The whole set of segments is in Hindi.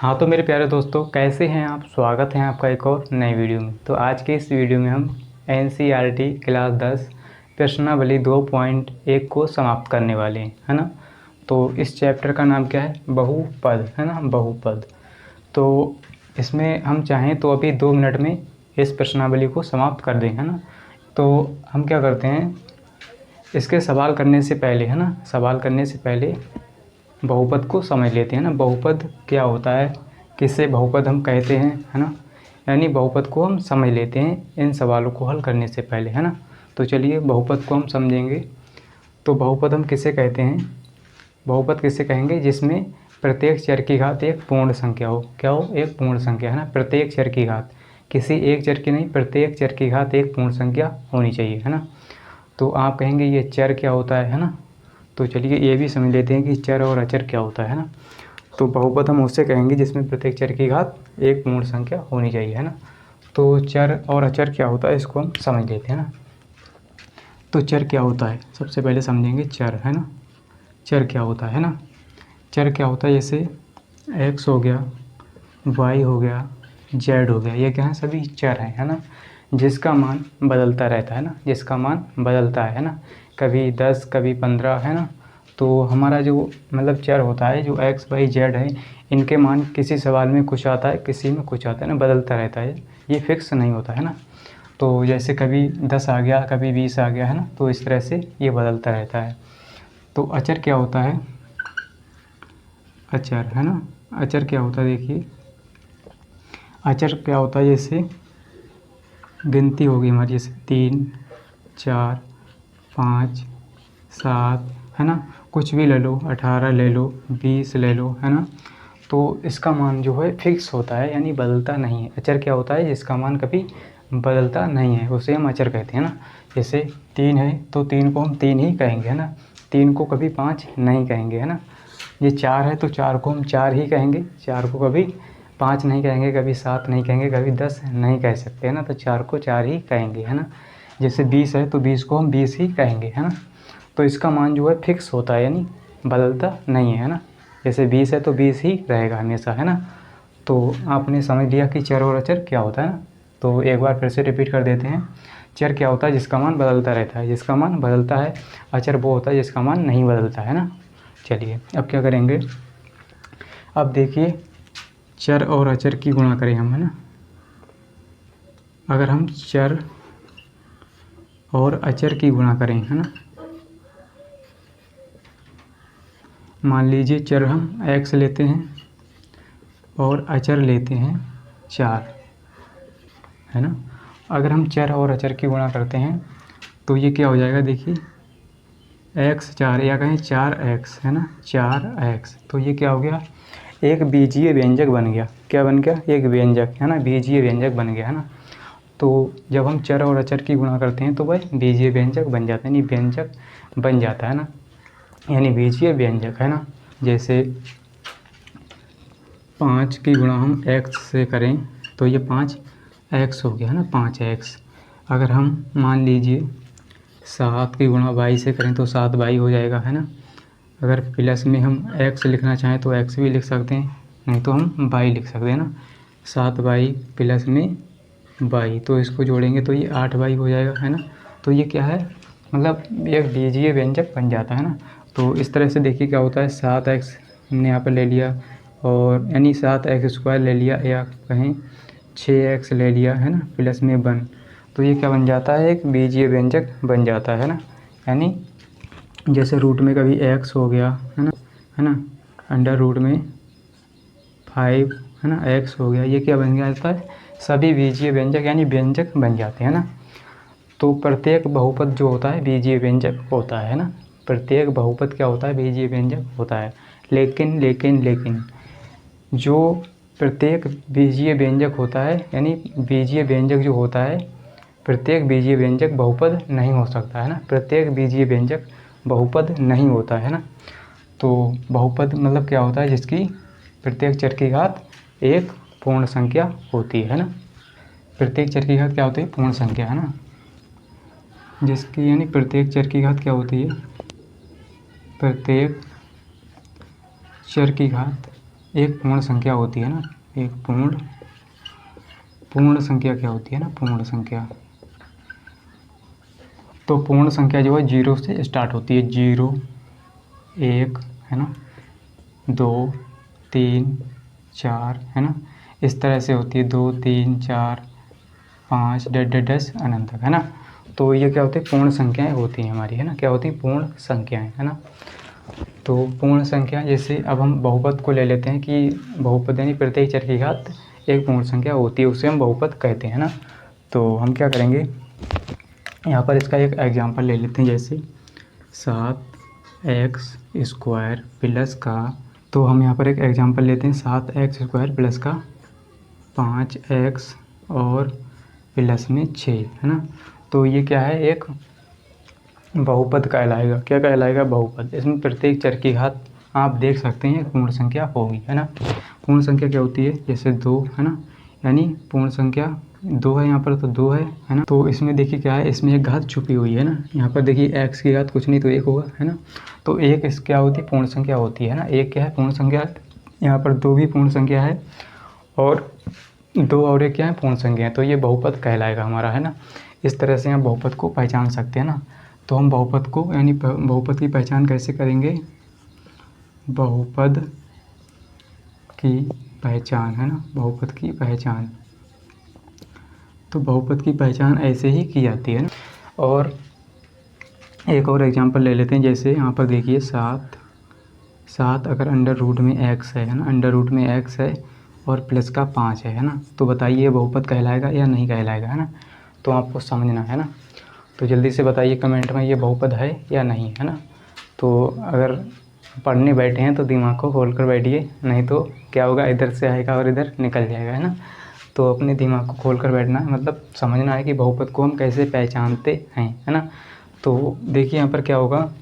हाँ तो मेरे प्यारे दोस्तों, कैसे हैं आप। स्वागत है आपका एक और नई वीडियो में। तो आज के इस वीडियो में हम NCERT क्लास 10 प्रश्नावली 2.1 को समाप्त करने वाले हैं, है ना। तो इस चैप्टर का नाम क्या है, बहुपद, है ना, बहुपद। तो इसमें हम चाहें तो अभी 2 मिनट में इस प्रश्नावली को समाप्त कर दें, है ना। तो हम क्या करते हैं, इसके सवाल करने से पहले, है ना, सवाल करने से पहले बहुपद को समझ लेते हैं ना। बहुपद क्या होता है, किससे बहुपद हम कहते हैं, है ना। यानी बहुपद को हम समझ लेते हैं इन सवालों को हल करने से पहले, है ना। तो चलिए बहुपद को हम समझेंगे। तो बहुपद हम किसे कहते हैं, बहुपद किसे कहेंगे, जिसमें प्रत्येक चर की घात एक पूर्ण संख्या हो। क्या हो, एक पूर्ण संख्या, है ना। प्रत्येक चर की घात, किसी एक चर की नहीं, प्रत्येक चर की घात एक पूर्ण संख्या होनी चाहिए, है ना। तो आप कहेंगे ये चर क्या होता है ना। तो चलिए ये भी समझ लेते हैं कि चर और अचर क्या होता है ना। तो बहुपद हम उससे कहेंगे जिसमें प्रत्येक चर की घात एक पूर्ण संख्या होनी चाहिए, है ना। तो चर और अचर क्या होता है, इसको हम समझ लेते हैं ना। तो चर क्या होता है, सबसे पहले समझेंगे चर, है ना। चर क्या होता है ना, चर क्या होता है, जैसे x हो गया, y हो गया, z हो गया, ये क्या है, सभी चर हैं, है ना। जिसका मान बदलता रहता है ना, जिसका मान बदलता है ना, कभी 10 कभी 15, है ना। तो हमारा जो मतलब चर होता है, जो x y z है, इनके मान किसी सवाल में कुछ आता है, किसी में कुछ आता है ना, बदलता रहता है, ये फिक्स नहीं होता है ना। तो जैसे कभी 10 आ गया, कभी 20 आ गया, है ना। तो इस तरह से ये बदलता रहता है। तो अचर क्या होता है, अचर, है ना। अचर क्या होता है, देखिए अचर क्या होता है, जैसे गिनती होगी हमारी, जैसे 3 4 5 7, है ना। कुछ भी ले लो, 18 ले लो, 20 ले लो, है ना। तो इसका मान जो है फिक्स होता है, यानी बदलता नहीं है। अचर क्या होता है, जिसका मान कभी बदलता नहीं है, उसे हम अचर कहते हैं ना। जैसे 3 है तो 3 को हम 3 ही कहेंगे, है ना। 3 को कभी 5 नहीं कहेंगे, है ना। ये 4 है तो 4 को हम 4 ही कहेंगे, 4 को कभी 5 नहीं कहेंगे, कभी 7 नहीं कहेंगे, कभी 10 नहीं कह सकते, है ना। तो 4 को 4 ही कहेंगे, है ना। जैसे 20 है तो 20 को हम 20 ही कहेंगे, है ना। तो इसका मान जो है फिक्स होता है, यानी बदलता नहीं है ना। जैसे 20 है तो 20 ही रहेगा हमेशा, है ना। तो आपने समझ लिया कि चर और अचर क्या होता है ना। तो एक बार फिर से रिपीट कर देते हैं। चर क्या होता है, जिसका मान बदलता रहता है, जिसका मान बदलता है। अचर वो होता है जिसका मान नहीं बदलता है ना। चलिए अब क्या करेंगे, अब देखिए चर और अचर की गुणा करें हम, है ना। अगर हम चर और अचर की गुणा करें, है ना। मान लीजिए चर हम x लेते हैं और अचर लेते हैं 4, है ना। अगर हम चर और अचर की गुणा करते हैं तो ये क्या हो जाएगा, देखिए x 4 या कहें 4x, है ना, 4x। तो ये क्या हो गया, एक बीजीय व्यंजक बन गया। क्या बन गया, एक व्यंजक, है ना, बीजीय व्यंजक बन गया, है ना। तो जब हम चर और अचर की गुणा करते हैं तो वह बीजीय व्यंजक बन जाता है, यानी व्यंजक बन जाता है ना, यानी बीजीय व्यंजक, है ना। जैसे 5 की गुणा हम x से करें तो ये 5x हो गया, है ना, 5x। अगर हम मान लीजिए 7 की गुणा y से करें तो 7y हो जाएगा, है ना। अगर प्लस में हम x लिखना चाहें तो x भी लिख सकते हैं, नहीं तो हम y लिख सकते हैं ना। 7y प्लस में y, तो इसको जोड़ेंगे तो ये 8y हो जाएगा, है ना। तो ये क्या है, मतलब एक बीजीय व्यंजक बन जाता है ना। तो इस तरह से देखिए क्या होता है, 7x हमने यहाँ पर ले लिया, और यानी 7x² ले लिया, या कहें 6x ले लिया, है ना, प्लस में 1। तो ये क्या बन जाता है, एक बीजीय व्यंजक बन जाता है ना। यानी जैसे रूट में कभी x हो गया, है ना, अंडर रूट में 5, है ना, x हो गया, ये क्या बन जाता है, सभी बीजीय व्यंजक यानी व्यंजक बन जाते हैं ना। तो प्रत्येक बहुपद जो होता है बीजीय व्यंजक होता है ना। प्रत्येक बहुपद क्या होता है, बीजीय व्यंजक होता है। लेकिन लेकिन लेकिन जो प्रत्येक बीजीय व्यंजक होता है, यानी बीजीय व्यंजक जो होता है, प्रत्येक बीजीय व्यंजक बहुपद नहीं हो सकता, है ना। प्रत्येक बीजीय व्यंजक बहुपद नहीं होता है ना। तो बहुपद मतलब क्या होता है, जिसकी प्रत्येक चर की घात एक पूर्ण संख्या होती है ना। प्रत्येक चर की घात क्या होती है, पूर्ण संख्या, है ना। जिसकी यानी प्रत्येक चर की घात क्या होती है, प्रत्येक चर की घात एक पूर्ण संख्या होती है ना, एक पूर्ण संख्या क्या होती है ना, पूर्ण संख्या। तो पूर्ण संख्या जो है 0 से स्टार्ट होती है, 0 1 है ना, 2 3 4 है ना, इस तरह से होती है, 2 3 4 5 10 अनंत तक है ना। तो ये क्या होती है, पूर्ण संख्याएं होती हैं हमारी, है ना, क्या होती है, पूर्ण संख्याएं, है ना। तो पूर्ण संख्या, जैसे अब हम बहुपद को ले लेते हैं कि बहुपद यानी प्रत्येक चर की घात एक पूर्ण संख्या होती है, उसे हम बहुपद कहते हैं ना। तो हम क्या करेंगे, यहाँ पर इसका एक एग्जांपल ले लेते हैं, जैसे 7x² प्लस का, तो हम यहाँ पर एक एग्जांपल लेते हैं, 7x² प्लस का 5x और प्लस में 6 है ना। तो ये क्या है, एक बहुपद कहलाएगा। क्या कहलाएगा, बहुपद। इसमें प्रत्येक चर की घात आप देख सकते हैं पूर्ण संख्या होगी, है ना। पूर्ण संख्या क्या होती है, जैसे 2 है ना, यानी पूर्ण संख्या 2 है यहाँ पर, तो 2 है ना। तो इसमें देखिए क्या है, इसमें एक घात छुपी हुई है ना, यहाँ पर देखिए x की घात कुछ नहीं तो 1 होगा, है ना। तो 1 इस क्या होती है, पूर्ण संख्या होती है ना। 1 क्या है, पूर्ण संख्या। यहाँ पर 2 भी पूर्ण संख्या है और 2 और 1 क्या है, पूर्ण संख्या है। तो ये बहुपद कहलाएगा हमारा, है ना। इस तरह से हम बहुपद को पहचान सकते हैं ना। तो हम बहुपद को यानी बहुपद की पहचान कैसे करेंगे, बहुपद की पहचान, है ना, बहुपद की पहचान। तो बहुपद की पहचान ऐसे ही की जाती है ना। और एक और एग्जांपल ले लेते हैं, जैसे यहाँ पर देखिए 7 अगर अंडर रूट में x है ना, अंडर रूट में x है और प्लस का 5 है ना। तो बताइए बहुपद कहलाएगा या नहीं कहलाएगा, है ना। तो आपको समझना है ना। तो जल्दी से बताइए कमेंट में, ये बहुपद है या नहीं, है ना। तो अगर पढ़ने बैठे हैं तो दिमाग को खोल कर बैठिए, नहीं तो क्या होगा, इधर से आएगा और इधर निकल जाएगा, है ना। तो अपने दिमाग को खोल कर बैठना है, मतलब समझना है कि बहुपद को हम कैसे पहचानते हैं, है ना। तो देखिए यहाँ पर क्या होगा,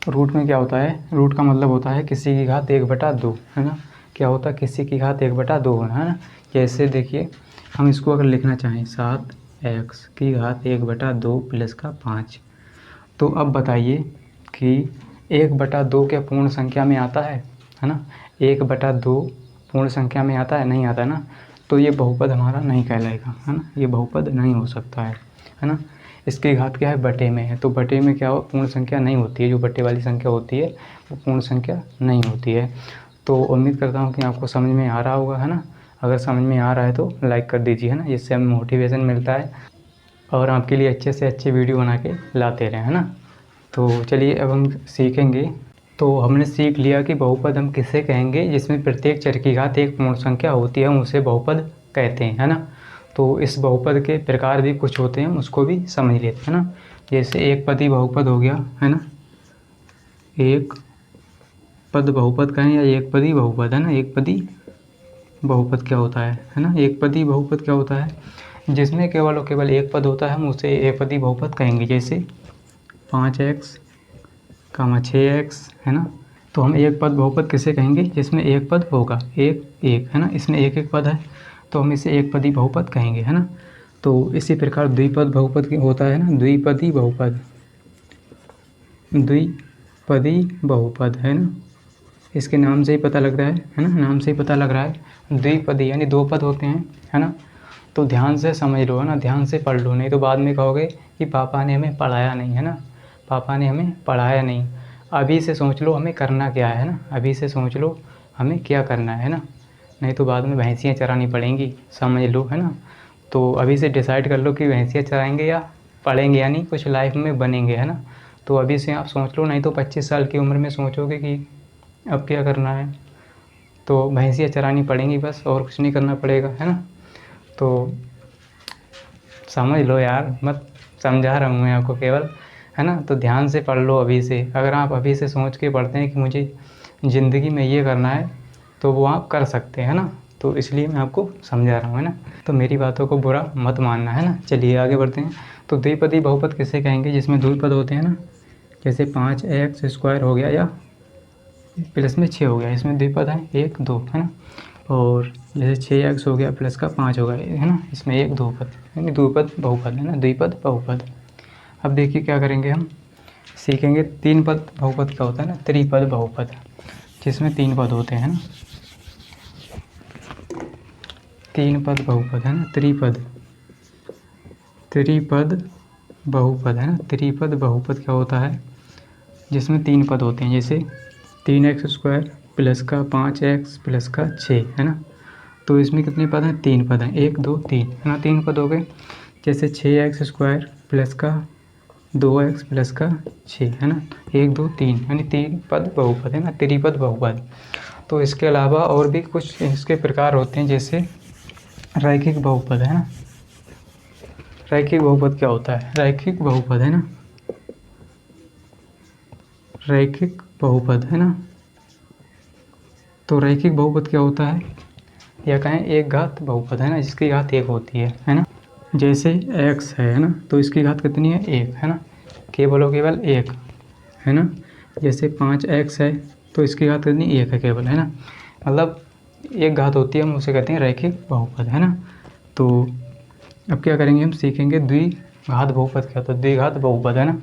रूट में क्या होता है, रूट का मतलब होता है किसी की घात 1/2, है ना। क्या होता है, किसी की घात 1/2 होना, है ना। जैसे देखिए हम इसको अगर लिखना चाहें 7x की घात 1/2 प्लस का 5, तो अब बताइए कि 1/2 क्या पूर्ण संख्या में आता है ना। 1/2 पूर्ण संख्या में आता है, नहीं आता है ना। तो ये बहुपद हमारा नहीं कहलाएगा, है ना, ये बहुपद नहीं हो सकता है ना। इसकी घात क्या है, बटे में है, तो बटे में क्या हो, पूर्ण संख्या नहीं होती है। जो बटे वाली संख्या होती है वो पूर्ण संख्या नहीं होती है। तो उम्मीद करता हूँ कि आपको समझ में आ रहा होगा, है ना। अगर समझ में आ रहा है तो लाइक कर दीजिए, है ना, जिससे हमें मोटिवेशन मिलता है और आपके लिए अच्छे से अच्छे वीडियो बना के लाते रहें, है ना। तो चलिए अब हम सीखेंगे। तो हमने सीख लिया कि बहुपद हम किसे कहेंगे, जिसमें प्रत्येक चर की घात एक पूर्ण संख्या होती है, हम उसे बहुपद कहते हैं, है ना। तो इस बहुपद के प्रकार भी कुछ होते हैं, उसको भी समझ लेते हैं ना। जैसे एक पदी बहुपद हो गया, है ना, एक पद बहुपद कहें या एक पदी बहुपद, है ना। एक पदी बहुपद क्या होता है ना, एक पदी बहुपद क्या होता है, जिसमें केवल और केवल एक पद होता है, हम उसे एक पदी बहुपद कहेंगे। जैसे 5x, 6x, है ना। तो हम एक पद बहुपद किसे कहेंगे, जिसमें एक पद होगा, एक है ना, इसमें एक पद है, तो हम इसे एक पदी बहुपद कहेंगे, है ना। तो इसी प्रकार द्विपद बहुपद होता है ना, द्विपदी बहुपद, द्विपदी बहुपद, है ना। इसके नाम से ही पता लग रहा है ना, नाम से ही पता लग रहा है। द्विपदी यानी 2 पद होते हैं, है ना। तो ध्यान से समझ लो, है ना, ध्यान से पढ़ लो, नहीं तो बाद में कहोगे कि पापा ने हमें पढ़ाया नहीं, है ना, पापा ने हमें पढ़ाया नहीं। अभी से सोच लो हमें करना क्या है ना, अभी से सोच लो हमें क्या करना है ना, नहीं तो बाद में भैंसियाँ चरानी पड़ेंगी, समझ लो, है ना। तो अभी से डिसाइड कर लो कि भैंसियाँ चराएंगे या पढ़ेंगे, यानी कुछ लाइफ में बनेंगे, है ना। तो अभी से आप सोच लो, नहीं तो 25 साल की उम्र में सोचोगे कि अब क्या करना है। तो भैंसियाँ चरानी पड़ेंगी बस, और कुछ नहीं करना पड़ेगा, है ना। तो समझ लो यार, मत समझा रहा हूँ मैं आपको केवल, है ना। तो ध्यान से पढ़ लो अभी से। अगर आप अभी से सोच के पढ़ते हैं कि मुझे ज़िंदगी में ये करना है, तो वो आप कर सकते हैं ना। तो इसलिए मैं आपको समझा रहा हूँ, है ना। तो मेरी बातों को बुरा मत मानना, है ना। चलिए आगे बढ़ते हैं। तो द्विपदी बहुपद किसे कहेंगे, जिसमें 2 पद होते हैं ना। जैसे 5x² हो गया या प्लस में 6 हो गया, इसमें द्विपद है 1 2, है ना। और जैसे 6x हो गया प्लस का 5 होगा, है ना, इसमें 1 2 पद, यानी द्विपद बहुपद, है ना, द्विपद बहुपद। अब देखिए क्या करेंगे, हम सीखेंगे 3 पद बहुपद क्या होता है ना, त्रिपद बहुपद, जिसमें 3 पद होते हैं ना। तीन पद बहुपद है ना, त्रिपद बहुपद है ना। त्रिपद बहुपद क्या होता है, जिसमें तीन पद होते हैं, जैसे 3x² प्लस का 5x प्लस का 6 है ना। तो इसमें कितने पद हैं, तीन पद हैं, 1 2 3 है ना, तीन पद हो गए। जैसे 6x² प्लस का 2x प्लस का 6 है ना, 1 2 3 यानी तीन पद बहुपद है ना, त्रिपद बहुपद। तो इसके अलावा और भी कुछ इसके प्रकार होते हैं, जैसे रैखिक बहुपद है ना। रैखिक बहुपद क्या होता है, रैखिक बहुपद है ना, रैखिक बहुपद है ना। तो रैखिक बहुपद क्या होता है, या कहें एक घात बहुपद है ना, जिसकी घात एक होती है ना। जैसे x है ना, तो इसकी घात कितनी है, एक है ना, केवल और केवल एक है ना। जैसे 5x है तो इसकी घात कितनी, एक है केवल है ना, मतलब एक घात होती है, हम उसे कहते हैं रैखिक बहुपद है ना। तो अब क्या करेंगे, हम सीखेंगे द्विघात बहुपद क्या होता है। द्विघात बहुपद है ना,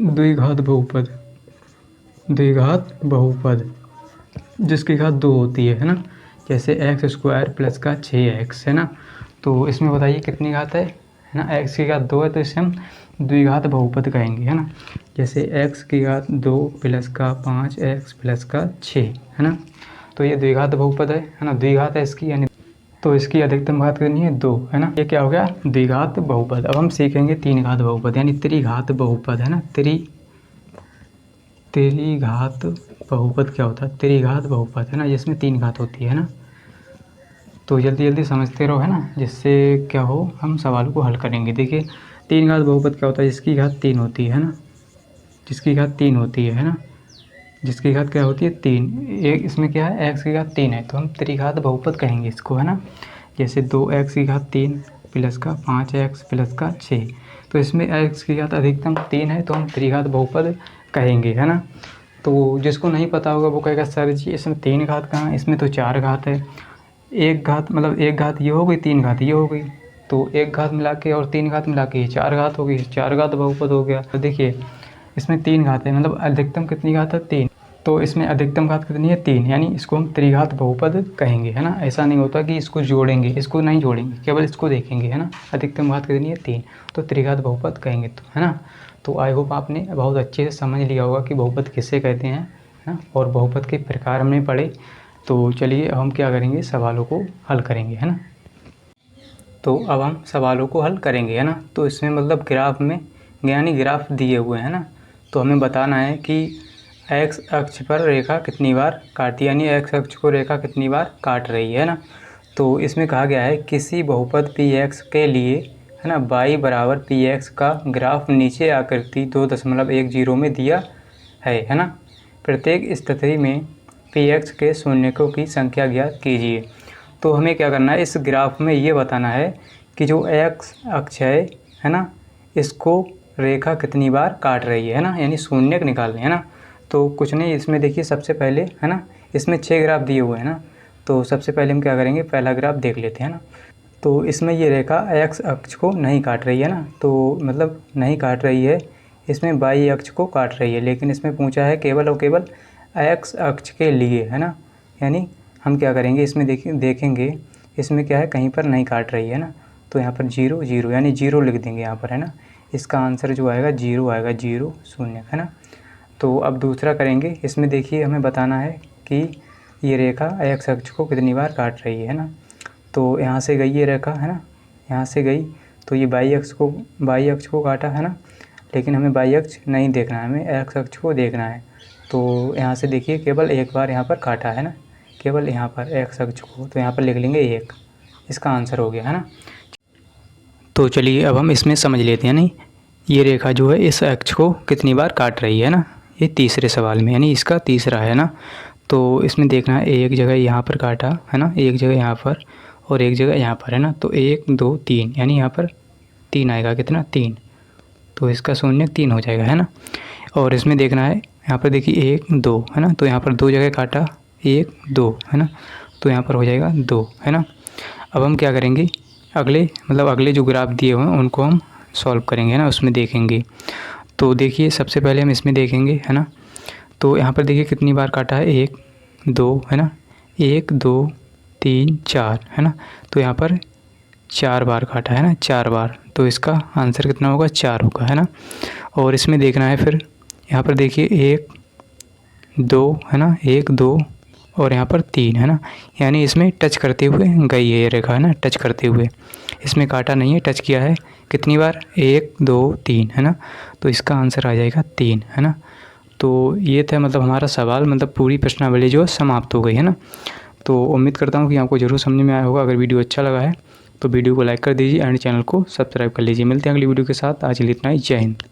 द्विघात बहुपद, द्विघात बहुपद जिसकी घात दो होती है ना। जैसे x² प्लस का 6x है ना, तो इसमें बताइए कितनी घात है ना, x की घात 2 है, तो इसे हम द्विघात बहुपद कहेंगे है ना। जैसे x की घात 2 प्लस का 5x प्लस का 6 है ना, तो ये द्विघात बहुपद है ना, द्विघात है इसकी, यानी तो इसकी अधिकतम घात कितनी है, 2 है ना। ये क्या हो गया, द्विघात बहुपद। अब हम सीखेंगे तीन घात बहुपद यानी त्रिघात बहुपद है ना। त्रिघात बहुपद क्या होता है, त्रिघात बहुपद है ना, जिसमें तीन घात होती है ना। तो जल्दी जल्दी समझते रहो है ना, जिससे क्या हो हम सवाल को हल करेंगे। देखिए तीन घात बहुपद क्या होता है, जिसकी घात तीन होती है ना, जिसकी घात तीन होती है ना, जिसकी घात क्या होती है, तीन। एक इसमें क्या है, x की घात तीन है, तो हम त्रिघात बहुपद कहेंगे इसको है ना। जैसे 2x की घात 3 प्लस का 5x प्लस का 6, तो इसमें x की घात अधिकतम 3 है, तो हम त्रिघात बहुपद कहेंगे है ना। तो जिसको नहीं पता होगा वो कहेगा सर जी इसमें तीन घात कहाँ, इसमें तो चार घात है। एक घात मतलब एक घात ये हो गई, तीन घात ये हो गई, तो एक घात मिला के और तीन घात मिला के ये चार घात हो गई, चार घात बहुपद हो गया। तो देखिए इसमें तीन घात है, मतलब अधिकतम कितनी घात है, तीन, तो इसमें अधिकतम घात कितनी है, तीन, यानी इसको हम त्रिघात बहुपद कहेंगे है ना। ऐसा नहीं होता कि इसको जोड़ेंगे, इसको नहीं जोड़ेंगे, केवल इसको देखेंगे है ना, अधिकतम घात कितनी है, तीन, तो त्रिघात बहुपद कहेंगे तो है ना। तो आई होप आपने बहुत अच्छे से समझ लिया होगा कि बहुपद किससे कहते हैं ना, और बहुपद के प्रकार हमने पढ़े। तो चलिए हम क्या करेंगे, सवालों को हल करेंगे है ना। तो अब हम सवालों को हल करेंगे है ना। तो इसमें मतलब ग्राफ में यानी ग्राफ दिए हुए हैं ना, तो हमें बताना है कि x अक्ष पर रेखा कितनी बार काटती है, यानी x अक्ष को रेखा कितनी बार काट रही है ना। तो इसमें कहा गया है किसी बहुपद px के लिए है ना y बराबर px का ग्राफ नीचे आकृति 2.10 में दिया है ना। प्रत्येक स्थिति में px के शून्यकों की संख्या ज्ञात कीजिए। तो हमें क्या करना है, इस ग्राफ में ये बताना है कि जो x अक्ष है ना, इसको रेखा कितनी बार काट रही है ना, यानी शून्यक निकालने है ना। तो कुछ नहीं, इसमें देखिए सबसे पहले है ना, इसमें 6 ग्राफ दिए हुए हैं ना, तो सबसे पहले हम क्या करेंगे, पहला ग्राफ देख लेते हैं ना। तो इसमें ये रेखा x अक्ष को नहीं काट रही है ना, तो मतलब नहीं काट रही है, इसमें y अक्ष को काट रही है, लेकिन इसमें पूछा है केवल और केवल x अक्ष के लिए है ना। यानी हम क्या करेंगे, इसमें देखेंगे इसमें क्या है, कहीं पर नहीं काट रही है ना, तो यहाँ पर 0 0 यानी 0 लिख देंगे यहाँ पर है ना। इसका आंसर जो आएगा 0 आएगा, 0 शून्य है ना। तो अब दूसरा करेंगे, इसमें देखिए हमें बताना है कि ये रेखा x अक्ष को कितनी बार काट रही है ना। तो यहाँ से गई ये रेखा है ना, यहाँ से गई, तो ये y अक्ष को काटा है ना, लेकिन हमें y अक्ष नहीं देखना है, हमें x अक्ष को देखना है। तो यहाँ से देखिए केवल एक बार यहाँ पर काटा है ना, केवल यहाँ पर x अक्ष को, तो यहाँ पर लिख लेंगे 1, इसका आंसर हो गया है ना। तो चलिए अब हम इसमें समझ लेते हैं, नहीं ये रेखा जो है इस अक्ष को कितनी बार काट रही है ना, ये तीसरे सवाल में, यानी इसका तीसरा है ना। तो इसमें देखना है एक जगह यहाँ पर काटा है ना, एक जगह यहाँ पर और एक जगह यहाँ पर है ना, तो 1 2 3 यानी यहाँ पर 3 आएगा, कितना 3, तो इसका शून्य 3 हो जाएगा है ना। और इसमें देखना है यहाँ पर देखिए 1 2 है ना, तो यहाँ पर 2 जगह काटा 1 2 है ना, तो यहाँ पर हो जाएगा 2 है ना। अब हम क्या करेंगे, अगले जो ग्राफ दिए हुए हैं उनको हम सॉल्व करेंगे है ना, उसमें देखेंगे। तो देखिए सबसे पहले हम इसमें देखेंगे है ना, तो यहाँ पर देखिए कितनी बार काटा है, 1 2 है ना, 1 2 3 4 है ना। तो यहाँ पर 4 बार काटा है ना, 4 बार, तो इसका आंसर कितना होगा, 4 होगा है ना। और इसमें देखना है फिर, यहाँ पर देखिए 1 2 है ना, 1 2 और यहाँ पर 3 है ना, यानी इसमें टच करते हुए गई है ये रेखा है ना, टच करते हुए, इसमें काटा नहीं है, टच किया है कितनी बार, 1 2 3 है ना। तो इसका आंसर आ जाएगा 3 है ना। तो ये था मतलब हमारा सवाल, मतलब पूरी प्रश्नावली जो समाप्त हो गई है ना। तो उम्मीद करता हूँ कि आपको ज़रूर समझ में आया होगा। अगर वीडियो अच्छा लगा है तो वीडियो को लाइक कर दीजिए एंड चैनल को सब्सक्राइब कर लीजिए। मिलते हैं अगली वीडियो के साथ, आज के लिए इतना ही, जय हिंद।